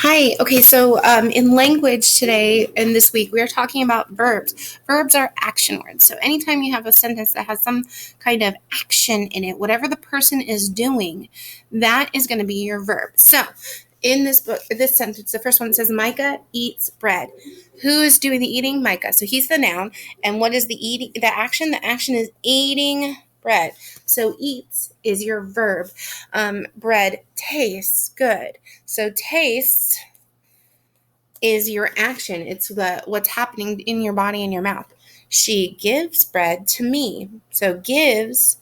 Hi. Okay, so in language today and this week, we are talking about verbs. Verbs are action words. So anytime you have a sentence that has some kind of action in it, whatever the person is doing, that is going to be your verb. So in this book, this sentence, the first one says, Micah eats bread. Who is doing the eating? Micah. So he's the noun. And what is the eating? The action? The action is eating bread. So eats is your verb. Bread tastes good. So taste is your action. It's what's happening in your body and your mouth. She gives bread to me. So gives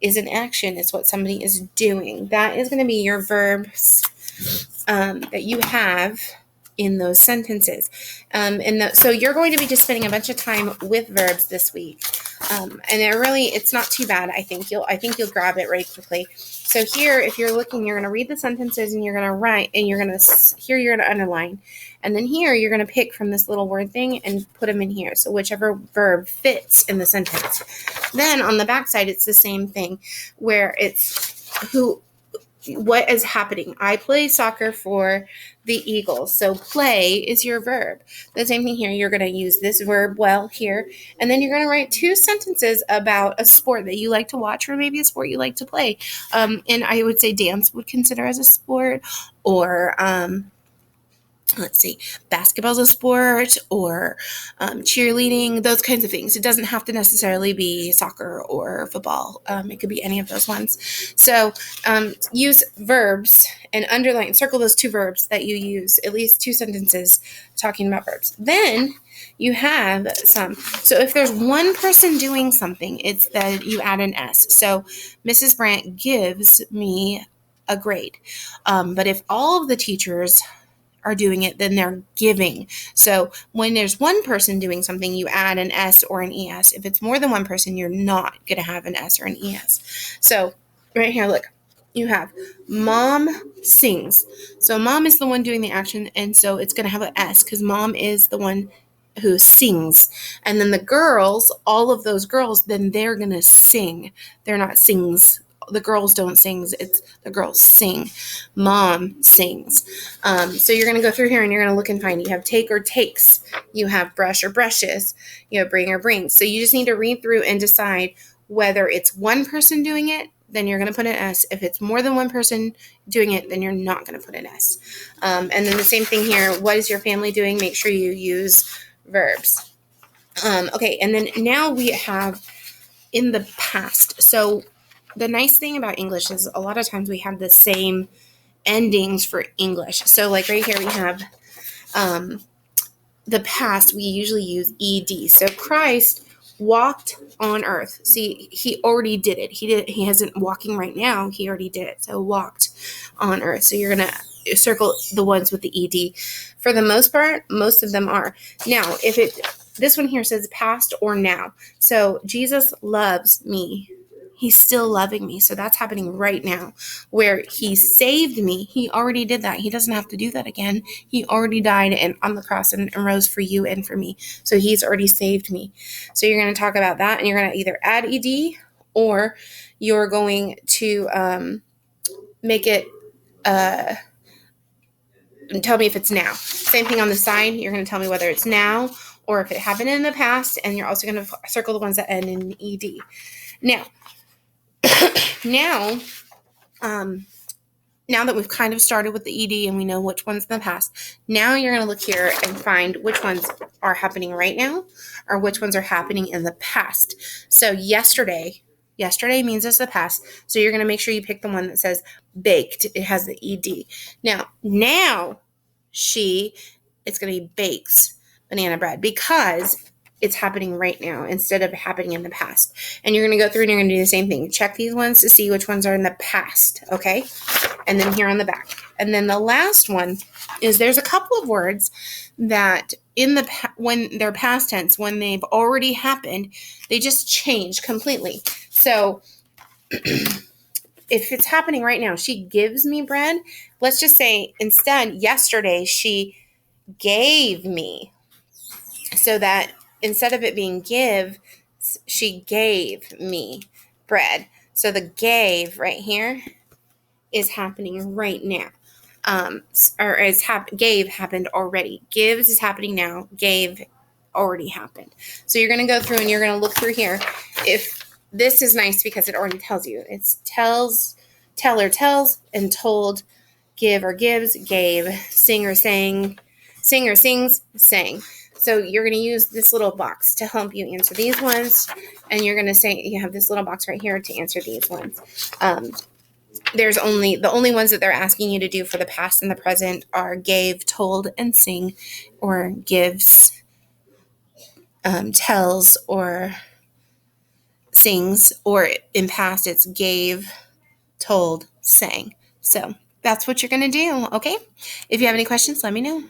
is an action. It's what somebody is doing. That is going to be your verbs that you have in those sentences. So you're going to be just spending a bunch of time with verbs this week. And it's not too bad. I think you'll grab it right quickly. So here, if you're looking, you're going to read the sentences and you're going to write, and you're going to underline. And then here, you're going to pick from this little word thing and put them in here. So whichever verb fits in the sentence. Then on the back side, it's the same thing where it's what is happening. I play soccer for the Eagles. So play is your verb. The same thing here. You're going to use this verb well here. And then you're going to write two sentences about a sport that you like to watch, or maybe a sport you like to play. And I would say dance would consider as a sport, or basketball's a sport, or cheerleading, those kinds of things. It doesn't have to necessarily be soccer or football. It could be any of those ones. So use verbs and circle those two verbs that you use, at least two sentences talking about verbs. Then you have some. So if there's one person doing something, it's that you add an S. So Mrs. Brandt gives me a grade. But if all of the teachers are doing it, then they're giving. So when there's one person doing something, you add an S or an ES. If it's more than one person, you're not going to have an S or an ES. So right here, look, you have mom sings. So mom is the one doing the action, and so it's going to have an S because mom is the one who sings. And then the girls, all of those girls, then they're going to sing. They're not sings. The girls don't sing. It's the girls sing. Mom sings. So you're going to go through here and you're going to look and find. You have take or takes. You have brush or brushes. You have bring or brings. So you just need to read through and decide whether it's one person doing it, then you're going to put an S. If it's more than one person doing it, then you're not going to put an S. And then the same thing here. What is your family doing? Make sure you use verbs. Okay, and then now we have in the past. So the nice thing about English is a lot of times we have the same endings for English. So like right here we have the past, we usually use ED. So Christ walked on earth. See, he already did it. He hasn't walking right now. He already did it. So walked on earth. So you're going to circle the ones with the ED. For the most part, most of them are. Now, this one here says past or now. So Jesus loves me. He's still loving me. So that's happening right now. Where he saved me, he already did that. He doesn't have to do that again. He already died on the cross and rose for you and for me. So he's already saved me. So you're going to talk about that, and you're going to either add ED or you're going to make it and tell me if it's now. Same thing on the side. You're going to tell me whether it's now or if it happened in the past, and you're also going to circle the ones that end in ED. Now that we've kind of started with the ED and we know which one's in the past, now you're going to look here and find which ones are happening right now or which ones are happening in the past. So yesterday means it's the past. So you're going to make sure you pick the one that says baked. It has the ED. Now it's going to be bakes banana bread because it's happening right now instead of happening in the past. And you're going to go through and you're going to do the same thing. Check these ones to see which ones are in the past, okay? And then here on the back. And then the last one is there's a couple of words that when they're past tense, when they've already happened, they just change completely. So if it's happening right now, she gives me bread. Let's just say instead, yesterday, she gave me. So that instead of it being give, she gave me bread. So the gave right here is happening right now. gave happened already. Gives is happening now. Gave already happened. So you're going to go through and you're going to look through here. If this is nice because it already tells you. It's tells, tell or tells, and told, give or gives, gave, sing or sang, sing or sings, sang. So you're going to use this little box to help you answer these ones, and you're going to say you have this little box right here to answer these ones. The only ones that they're asking you to do for the past and the present are gave, told, and sing, or gives, tells, or sings, or in past it's gave, told, sang. So that's what you're going to do, okay? If you have any questions, let me know.